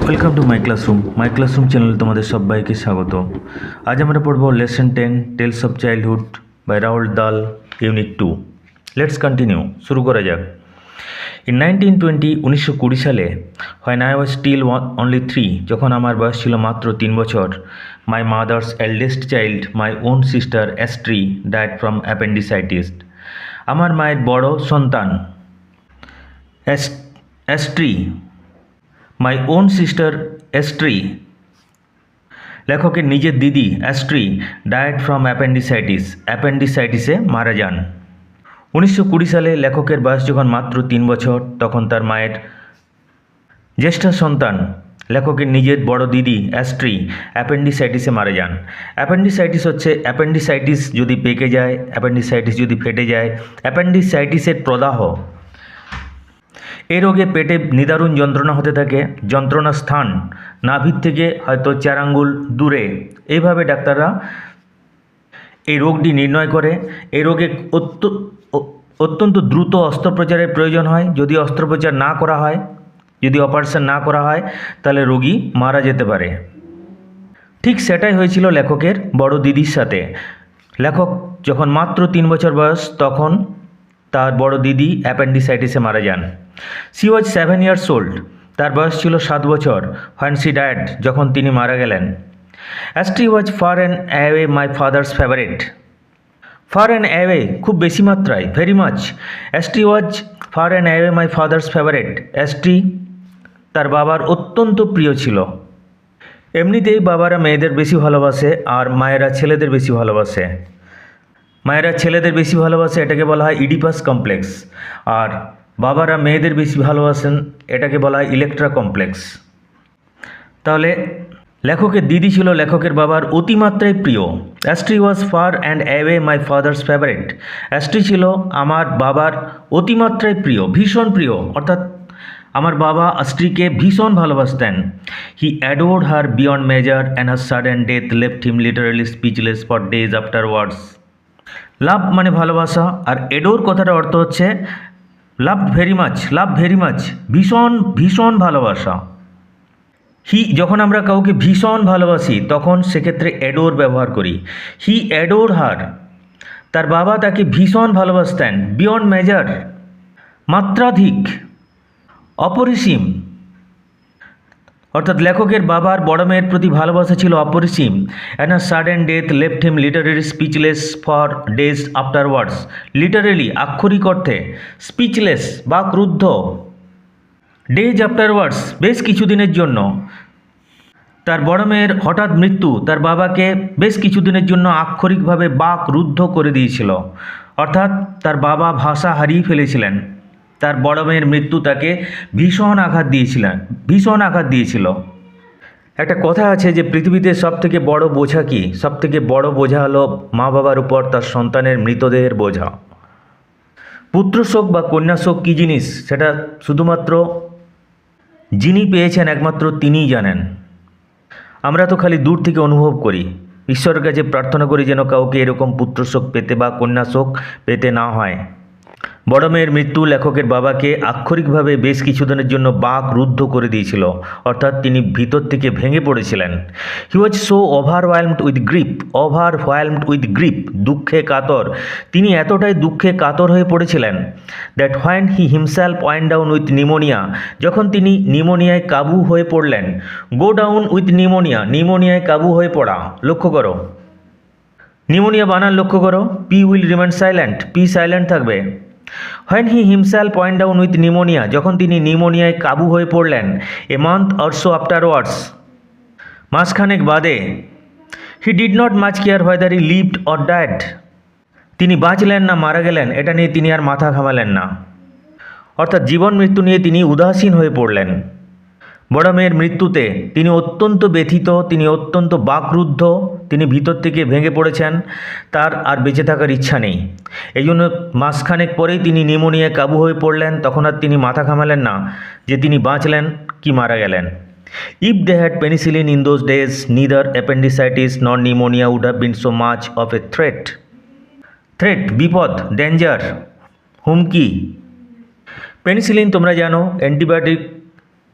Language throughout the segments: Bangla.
Welcome to my classroom channel তোমাদের সবাইকে স্বাগত। আজ আমরা পড়ব lesson 10 tales of childhood by Roald Dahl unit 2। Let's continue, শুরু করা যাক। ইন 1920 সালে when I was still only 3, যখন আমার বয়স ছিল মাত্র 3 বছর, my mother's eldest child my own sister Astri died from appendicitis. আমার মায়ের বড় সন্তান অ্যাস্ট্রি, মাই ওন সিস্টার অ্যাস্ট্রি, লেখকের নিজের দিদি অ্যাস্ট্রি ডায়েড ফ্রম অ্যাপেন্ডিসাইটিসে মারা যান। 1920 সালে লেখকের বয়স যখন মাত্র 3 বছর, তখন তার মায়ের জ্যেষ্ঠ সন্তান লেখকের নিজের বড় দিদি অ্যাস্ট্রি অ্যাপেন্ডিসাইটিসে মারা যান। অ্যাপেন্ডিসাইটিস হচ্ছে অ্যাপেন্ডিসাইটিস যদি পেকে যায়, অ্যাপেন্ডিসাইটিস যদি ফেটে যায়, অ্যাপেন্ডিসাইটিসের প্রদাহ। এই রোগে পেটে নিদারুণ যন্ত্রণা হতে থাকে। যন্ত্রণার স্থান নাভির থেকে হয়তো 4 আঙ্গুল দূরে। এইভাবে ডাক্তাররা এই রোগটি নির্ণয় করে। এই রোগে অত্যন্ত দ্রুত অস্ত্রোপচারের প্রয়োজন হয়। যদি অস্ত্রোপচার না করা হয়, যদি অপারেশন না করা হয়, তাহলে রোগী মারা যেতে পারে। ঠিক সেটাই হয়েছিল লেখকের বড় দিদির সাথে। লেখক যখন মাত্র 3 বছর বয়স, তখন তার বড় দিদি অ্যাপেন্ডিসাইটিসে মারা যান। শি ওয়াজ 7 years old, তার বয়স ছিল 7 বছর, হোয়েন শি ডায়েড, যখন তিনি মারা গেলেন। Astri was far and away my father's favourite. Far and away, খুব বেশি মাত্রায়, very much. Astri was far and away my father's favourite. Astri তার বাবার অত্যন্ত প্রিয় ছিল। এমনিতেই বাবারা মেয়েদের বেশি ভালোবাসে আর মায়েরা ছেলেদের বেশি ভালোবাসে। মায়েরা ছেলেদের বেশি ভালোবাসে, এটাকে বলা হয় ইডিপাস কমপ্লেক্স। আর বাবারা মেয়েদের বেশি ভালোবাসেন, এটাকে বলা হয় ইলেকট্রা কমপ্লেক্স। তাহলে লেখকের দিদি ছিল লেখকের বাবার অতিমাত্রায় প্রিয়। Astri was far and away my father's favourite. Astri ছিল আমার বাবার অতিমাত্রায় প্রিয়, ভীষণ প্রিয়, অর্থাৎ আমার বাবা অ্যাস্ট্রিকে ভীষণ ভালোবাসতেন। He adored her beyond measure and her sudden death left him literally speechless for days afterwards. Love মানে ভালোবাসা, আর এডোর কথার অর্থ হচ্ছে লাভ ভেরি মাচ, ভীষণ ভীষণ ভালোবাসা। যখন আমরা কাউকে ভীষণ ভালোবাসি, তখন সেক্ষেত্রে এডোর ব্যবহার করি। হি অ্যাডোর হার, তার বাবা তাকে ভীষণ ভালোবাসতেন। বিয়ন্ড মেজার, মাত্রাধিক, অপরিসীম, অর্থাৎ লেখকের বাবার বড় মেয়ের প্রতি ভালোবাসা ছিল অপরিসীম। And a sudden death left him Literary speechless for days afterwards. Literally, আক্ষরিক অর্থে, স্পিচলেস বা ক্রুদ্ধ, ডেজ আফটারওয়ার্ডস, বেশ কিছুদিনের জন্য। তার বড় মেয়ের হঠাৎ মৃত্যু তার বাবাকে বেশ কিছুদিনের জন্য আক্ষরিকভাবে বাক রুদ্ধ করে দিয়েছিল, অর্থাৎ তার বাবা ভাষা হারিয়ে ফেলেছিলেন। তার বড় মেয়ের মৃত্যু তাকে ভীষণ আঘাত দিয়েছিল। একটা কথা আছে যে পৃথিবীতে সবথেকে বড় বোঝা কি? সবথেকে বড় বোঝা হলো মা বাবার উপর তার সন্তানের মৃতদেহের বোঝা। পুত্রশোক বা কন্যাশোক কী জিনিস, সেটা শুধুমাত্র যিনি পেয়েছেন একমাত্র তিনিই জানেন। আমরা তো খালি দূর থেকে অনুভব করি। ঈশ্বরের কাছে প্রার্থনা করি যেন কাউকে এরকম পুত্রশোক পেতে বা কন্যাশোক পেতে না হয়। বড় মেয়ের মৃত্যু লেখকের বাবাকে আক্ষরিকভাবে বেশ কিছুদিনের জন্য বাক রুদ্ধ করে দিয়েছিল, অর্থাৎ তিনি ভিতর থেকে ভেঙে পড়েছিলেন। He was so overwhelmed with grief, দুঃখে কাতর। তিনি এতটাই দুঃখে কাতর হয়ে পড়েছিলেন that when he himself went down with pneumonia, যখন তিনি নিউমোনিয়ায় কাবু হয়ে পড়লেন। গো ডাউন উইথ নিউমোনিয়ায় কাবু হয়ে পড়া, লক্ষ্য করো নিউমোনিয়া বানান, লক্ষ্য করো। P will remain silent, P silent থাকবে। When he himself went down with pneumonia, যখন তিনি নিউমোনিয়ায় কাবু হয়ে পড়লেন। A month or so afterwards, মাসখানেক বাদে। He did not much care whether he lived or died, তিনি বাঁচলেন না মারা গেলেন এটা নিয়ে তিনি আর মাথা ঘামালেন না, অর্থাৎ জীবন মৃত্যু নিয়ে তিনি উদাসীন হয়ে পড়লেন। বড় মেয়ের মৃত্যুতে তিনি অত্যন্ত ব্যথিত, তিনি অত্যন্ত বাকরুদ্ধ, তিনি ভিতর থেকে ভেঙে পড়েছেন, তার আর বেঁচে থাকার ইচ্ছা নেই। এই জন্য মাসখানেক পরেই তিনি নিউমোনিয়ায় কাবু হয়ে পড়লেন। তখন আর তিনি মাথা ঘামালেন না যে তিনি বাঁচলেন কি মারা গেলেন। If they had penicillin in those days, neither appendicitis nor pneumonia would have been so much of a threat. বিপদ, ডেঞ্জার, হুমকি। পেনিসিলিন তোমরা জানো অ্যান্টিবায়োটিক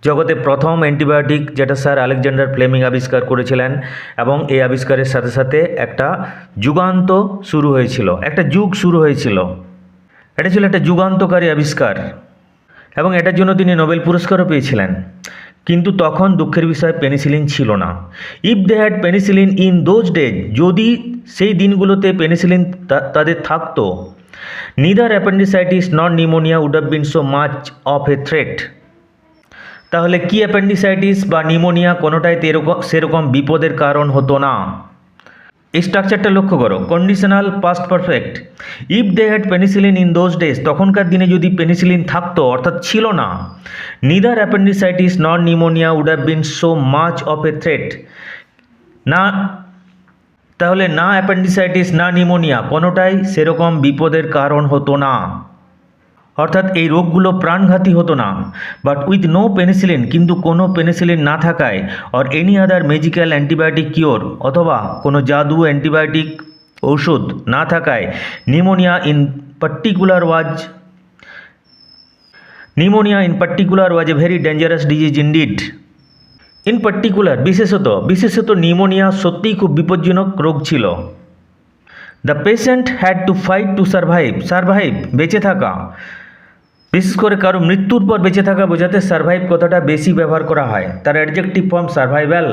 জগতে প্রথম অ্যান্টিবায়োটিক যেটা স্যার আলেকজান্ডার ফ্লেমিং আবিষ্কার করেছিলেন, এবং এই আবিষ্কারের সাথে সাথে একটা যুগান্ত শুরু হয়েছিল, একটা যুগ শুরু হয়েছিল। এটা ছিল একটা যুগান্তকারী আবিষ্কার এবং এটার জন্য তিনি নোবেল পুরস্কারও পেয়েছিলেন। কিন্তু তখন দুঃখের বিষয় পেনিসিলিন ছিল না। If they had penicillin in those days, যদি সেই দিনগুলোতে পেনিসিলিন তাদের থাকতো, neither appendicitis not pneumonia would have been so much of a threat. তাহলে কি অ্যাপেন্ডিসাইটিস বা নিউমোনিয়া কোনোটাই সেরকম বিপদের কারণ হতো না। এই স্ট্রাকচারটা লক্ষ্য করো, conditional past perfect. If they had penicillin in those days, তখনকার দিনে যদি পেনিসিলিন থাকতো অর্থাৎ ছিল না, neither appendicitis not pneumonia would have been so much of a threat. না, তাহলে না অ্যাপেন্ডিসাইটিস না নিউমোনিয়া কোনোটাই সেরকম বিপদের কারণ হতো না, অর্থাৎ এই রোগগুলো প্রাণঘাতী হতো না। বাট উইথ নো পেনিসিলিন, কিন্তু কোনো পেনিসিলিন না থাকায়, or any other magical antibiotic cure, অথবা কোনো জাদু অ্যান্টিবায়োটিক ঔষধ না থাকায়, pneumonia in particular was a very dangerous disease indeed. In particular, বিশেষত নিউমোনিয়া সত্যিই খুব বিপজ্জনক রোগ ছিল। The patient had to fight to survive, বেঁচে থাকা। বিশেষ করে কারো মৃত্যুর পর বেঁচে থাকা বোঝাতে সার্ভাইভ কথাটা বেশি ব্যবহার করা হয়, তার adjective form survival.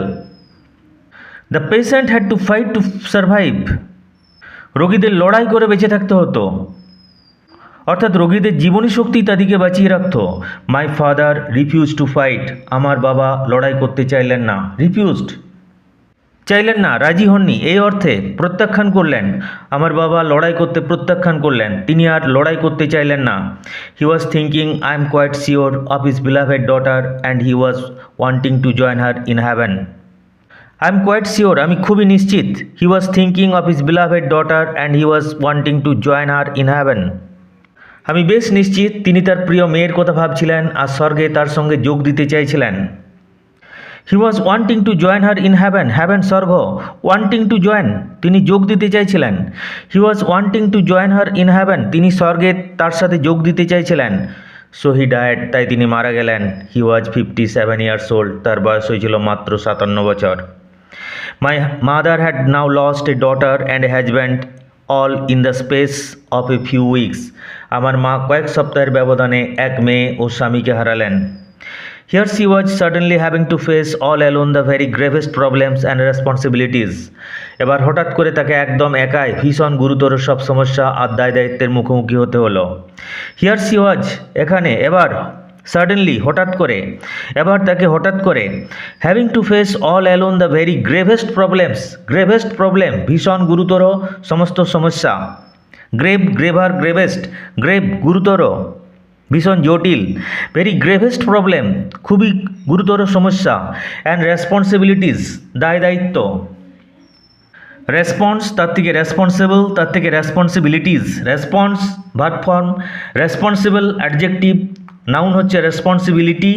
The patient had to fight to survive, রোগীদের লড়াই করে বেঁচে থাকতে হতো, অর্থাৎ রোগীদের জীবনী শক্তি তাদেরকে বাঁচিয়ে রাখত। My father refuse to fight, আমার বাবা লড়াই করতে চাইলেন না। চাইলেন না, রাজি হননি, এই অর্থে প্রত্যাখ্যান করলেন। আমার বাবা লড়াই করতে প্রত্যাখ্যান করলেন, তিনি আর লড়াই করতে চাইলেন না। He was thinking I am quite sure of his beloved daughter and he was wanting to join her in heaven. I am quite sure, আমি খুবই নিশ্চিত। He was thinking of his beloved daughter and he was wanting to join her in heaven. আমি বেশ নিশ্চিত তিনি তার প্রিয় মেয়ের কথা ভাবছিলেন আর স্বর্গে তার সঙ্গে যোগ দিতে চাইছিলেন। He was wanting to join her in heaven, heaven স্বর্গ, ওয়ান্টিং টু জয়েন তিনি যোগ দিতে চাইছিলেন। He was wanting to join her in heaven, তিনি স্বর্গে তার সাথে যোগ দিতে চাইছিলেন। সো হি ডায়েড, তাই তিনি মারা গেলেন। হি ওয়াজ 57 ইয়ার্স ওল্ড, তার বয়স হয়েছিল মাত্র 57 বছর। My mother had now lost A daughter and a husband all in the space of a few weeks, আমার মা কয়েক সপ্তাহের ব্যবধানে এক মেয়ে ও স্বামীকে হারালেন। Here she was suddenly having to face all alone the very gravest problems and responsibilities. এবার হঠাৎ করে তাকে একদম একাই ভীষণ গুরুতর সব সমস্যা আর দায় দায়িত্বের মুখোমুখি হতে হলো। Here she was, এখানে এবার সাডেনলি হঠাৎ করে, এবার তাকে হঠাৎ করে having to face all alone the very gravest problem, ভীষণ গুরুতর সমস্ত সমস্যা। গ্রেভ গুরুতর, ভীষণ জটিল। ভেরি গ্রেভেস্ট প্রবলেম, খুবই গুরুতর সমস্যা। অ্যান্ড রেসপন্সিবিলিটিস, দায় দায়িত্ব। রেসপন্স, তার থেকে রেসপন্সিবল, তার থেকে responsibilities. Response verb form, responsible adjective, noun হচ্ছে রেসপন্সিবিলিটি,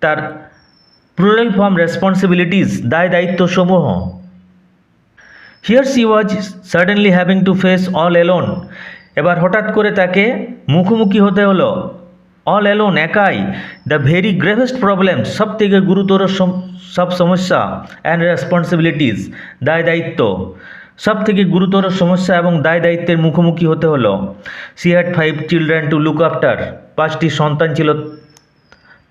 তার প্লুরাল ফর্ম রেসপন্সিবিলিটিস, দায় দায়িত্ব সমূহ। Here she was suddenly having to face all alone, এবার হঠাৎ করে তাকে মুখোমুখি হতে হলো। অল অ্যালোন, একাই। দ্য ভেরি গ্রেভেস্ট প্রবলেম, সব থেকে গুরুতর সব সমস্যা। অ্যান্ড রেসপন্সিবিলিটিস, দায় দায়িত্ব। সব থেকে গুরুতর সমস্যা এবং দায় দায়িত্বের মুখোমুখি হতে হলো। She had 5 children to look after, 5টি সন্তান ছিল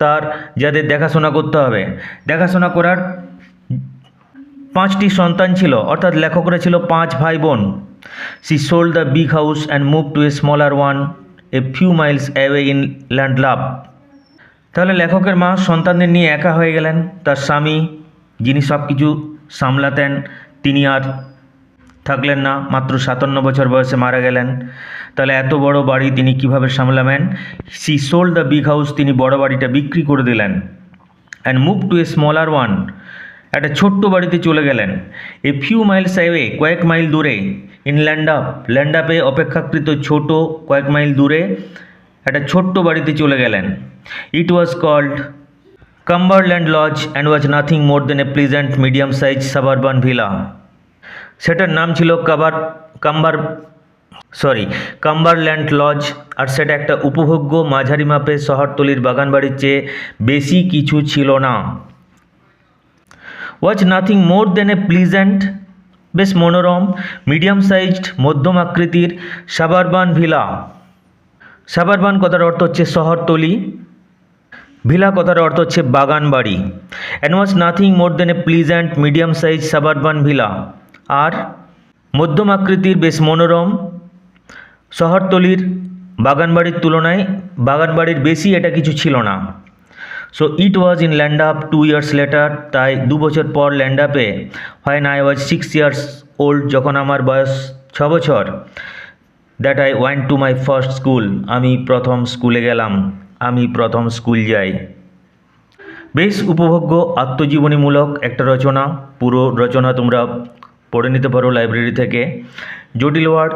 তার, যাদের দেখাশোনা করতে হবে। দেখাশোনা করার 5টি সন্তান ছিল, অর্থাৎ লেখকরা ছিল 5 ভাই বোন। She sold the big house and moved to a smaller one a few miles away in Landlab. তাহলে লেখকের মা সন্তানদের নিয়ে একা হয়ে গেলেন। তার স্বামী, যিনি সব কিছু সামলাতেন, তিনি আর থাকলেন না, মাত্র 57 বছর বয়সে মারা গেলেন। তাহলে এত বড় বাড়ি তিনি কিভাবে সামলাবেন? She sold the big house, তিনি বড় বাড়িটা বিক্রি করে দিলেন। And moved to a smaller one, একটা ছোট্ট বাড়িতে চলে গেলেন। এ ফিউ মাইলস অ্যাওয়ে, কয়েক মাইল দূরে। ইন ল্যান্ডাপে অপেক্ষাকৃত ছোট, কয়েক মাইল দূরে একটা ছোট্ট বাড়িতে চলে গেলেন। It was called Cumberland Lodge and was nothing more than a pleasant medium size suburban villa. সেটার নাম ছিল কাম্বারল্যান্ড লজ, আর সেটা একটা উপভোগ্য মাঝারি মাপের শহরতলির বাগানবাড়ির চেয়ে বেশি কিছু ছিল না। ওয়াজ nothing more than a pleasant, বেশ মনোরম, মিডিয়াম সাইজড, মধ্যম আকৃতির সাবারবান ভিলা। সাবারবান কথার অর্থ হচ্ছে শহরতলি, ভিলা কথার অর্থ হচ্ছে বাগান বাড়ি। And was nothing more than a pleasant medium size suburban villa, আর মধ্যম আকৃতির বেশ মনোরম শহরতলির বাগানবাড়ির তুলনায় বাগানবাড়ির বেশি এটা কিছু ছিল না। So it was in land up 2 years letter, তাই 2 বছর পর ল্যান্ড আপে, when I was 6 years old, যখন আমার বয়স 6 বছর, that I went to my first school, আমি প্রথম স্কুলে গেলাম, আমি প্রথম স্কুল যাই। বেশ উপভোগ্য আত্মজীবনীমূলক একটা রচনা। পুরো রচনা তোমরা পড়ে নিতে পারো লাইব্রেরি থেকে। জটিল ওয়ার্ড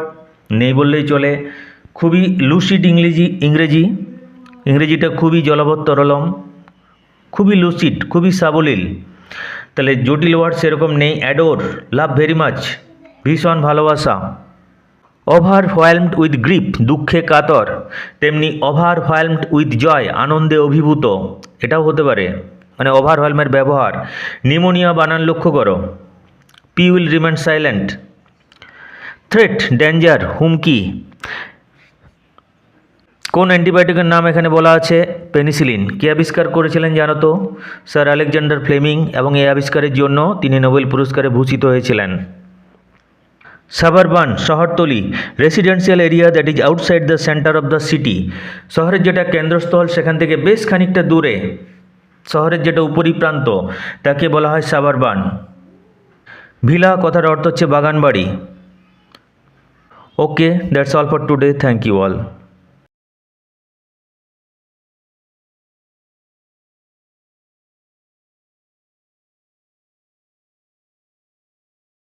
নেই বললেই চলে, খুবই লুসিড ইংরেজিটা খুবই জলবৎ তরলম, খুবই লুসিড, খুবই সাবলীল। তাহলে জটিল ওয়ার্ড সেরকম নেই। অ্যাডোর, লাভ ভেরি মাচ, ভীষণ ভালোবাসা। ওভারওয়েলমড উইথ গ্রিফ, দুঃখে কাতর, তেমনি ওভারওয়েলমড উইথ জয়, আনন্দে অভিভূত, এটাও হতে পারে, মানে ওভারওয়েলমের ব্যবহার। নিউমোনিয়া বানান লক্ষ্য করো। P will remain silent. Threat, danger, হুমকি। কোন অ্যান্টিবায়োটিকের নাম এখানে বলা আছে? পেনিসিলিন। কে আবিষ্কার করেছিলেন জানো তো? স্যার আলেকজান্ডার ফ্লেমিং, এবং এই আবিষ্কারের জন্য তিনি নোবেল পুরস্কারে ভূষিত হয়েছিলেন। সাবারবান, শহরতলি, residential area that is outside the centre of the city, শহরের যেটা কেন্দ্রস্থল সেখান থেকে বেশ খানিকটা দূরে, শহরের যেটা উপরিপ্রান্ত, তাকে বলা হয় সাবারবান। ভিলা কথার অর্থ হচ্ছে বাগানবাড়ি। Okay, that's all for today, thank you all.